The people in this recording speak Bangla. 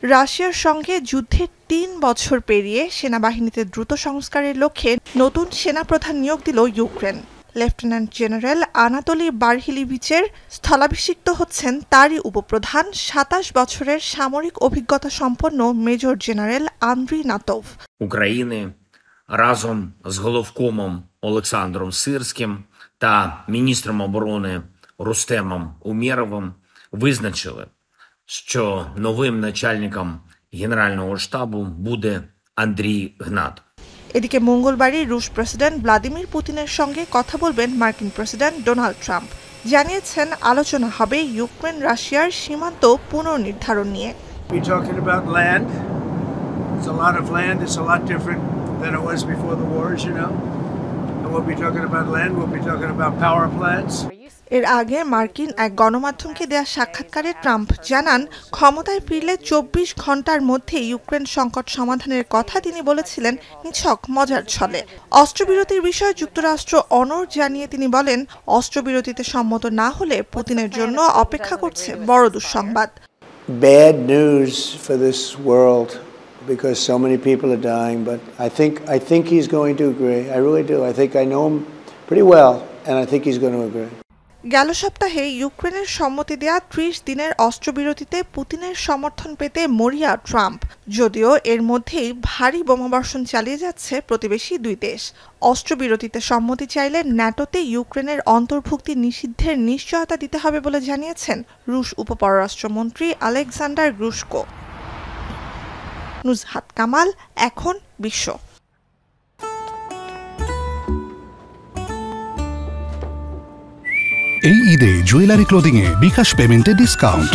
রাশিয়ার সঙ্গে যুদ্ধের ৩ বছর পেরিয়ে সেনাবাহিনীতে দ্রুত সংস্কারের লক্ষ্যে নতুন সেনাপ্রধান নিয়োগ দিল ইউক্রেন। লেফটেন্যান্ট জেনারেল আনাতোলি বারহিলিভিচের স্থলাভিষিক্ত হচ্ছেন তারই উপপ্রধান ২৭ বছরের সামরিক অভিজ্ঞতা সম্পন্ন মেজর জেনারেল Андрій Натов। України разом з головкомом Олександром Сирським та міністром оборони Рустемом Умєровим визначили, що новим начальником Генерального штабу буде Андрій Гнатов। এদিকে মঙ্গলবারই রুশ প্রেসিডেন্ট ভ্লাদিমির পুতিনের সঙ্গে কথা বলবেন মার্কিন প্রেসিডেন্ট ডোনাল্ড ট্রাম্প। জানিয়েছেন আলোচনা হবে ইউক্রেন রাশিয়ার সীমান্ত পুনর্নির্ধারণ নিয়ে। We're talking about land. It's a lot of land. It's a lot different than it was before the wars, you know. And we'll be talking about land. We'll be talking about power plants. এর আগে মার্কিন এক গণমাধ্যমকে দেয়া সাক্ষাৎকারে ট্রাম্প জানান, ক্ষমতায় ফিরলে ২৪ ঘন্টার মধ্যে ইউক্রেন সংকট সমাধানের কথা তিনি বলেছিলেন নিছক মজার ছলে। অস্ত্রবিরতির বিষয়ে যুক্তরাষ্ট্র অনড় জানিয়ে তিনি বলেন, অস্ত্রবিরতিতে সম্মত না হলে পুতিনের জন্য অপেক্ষা করছে বড় দুঃসংবাদ। Bad news for this world because so many people are dying, but I think he's going to agree. I really do. I think I know him pretty well and I think he's going to agree. গেল সপ্তাহে ইউক্রেনের সম্মতি দেয়া ৩০ দিনের অস্ত্রবিরতিতে পুতিনের সমর্থন পেতে মরিয়া ট্রাম্প, যদিও এর মধ্যেই ভারী বোমাবর্ষণ চালিয়ে যাচ্ছে প্রতিবেশী দুই দেশ। অস্ত্রবিরতিতে সম্মতি চাইলে ন্যাটোতে ইউক্রেনের অন্তর্ভুক্তি নিষিদ্ধের নিশ্চয়তা দিতে হবে বলে জানিয়েছেন রুশ উপপররাষ্ট্রমন্ত্রী আলেকজান্ডার গ্রুশকো। নুজহাত কামাল, এখন বিশ্ব। এই ঈদে জুয়েলারি ক্লোদিং এ বিকাশ পেমেন্টে ডিসকাউন্ট।